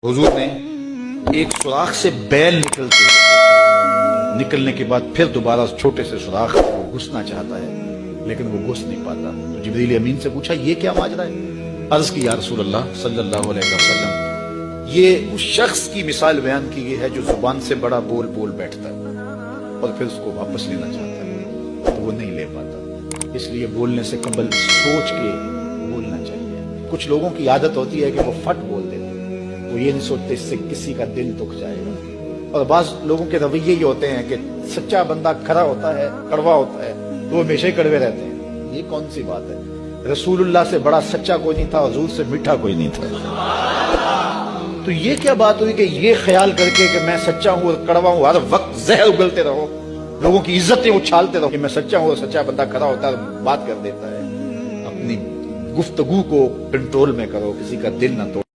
हुजूर ने एक सुराख से बैल निकलने के बाद फिर दोबारा उस छोटे से सुराख को घुसना चाहता है, लेकिन वो घुस नहीं पाता। तो जिब्रील अमीन से पूछा, ये क्या माजरा है? अर्ज की, या रसूल अल्लाह सल्लल्लाहु अलैहि वसल्लम, ये उस शख्स की मिसाल बयान की गई है जो जुबान से बड़ा बोल बोल बैठता है और फिर उसको वापस लेना चाहता है तो वो नहीं ले पाता। इसलिए बोलने से कबल सोच के बोलना चाहिए। कुछ लोगों की आदत होती है कि वो फट बोल देते हैं, वो ये नहीं सोचते इससे किसी का दिल दुख जाएगा। और बाज लोगों के रवैये ये होते हैं कि सच्चा बंदा खरा होता है, कड़वा होता है, तो वो हमेशा ही कड़वे रहते हैं। ये कौन सी बात है? रसूलुल्लाह से बड़ा सच्चा कोई नहीं था, हुजूर से मीठा कोई नहीं था। तो ये क्या बात हुई कि ये ख्याल करके कि मैं सच्चा हूँ और कड़वा हूँ, हर वक्त जहर उगलते रहो, लोगों की इज्जतें उछालते रहो कि मैं सच्चा हूँ और सच्चा बंदा खरा होता है, बात कर देता है। अपनी गुफ्तगू को कंट्रोल में करो, किसी का दिल ना तोड़ो।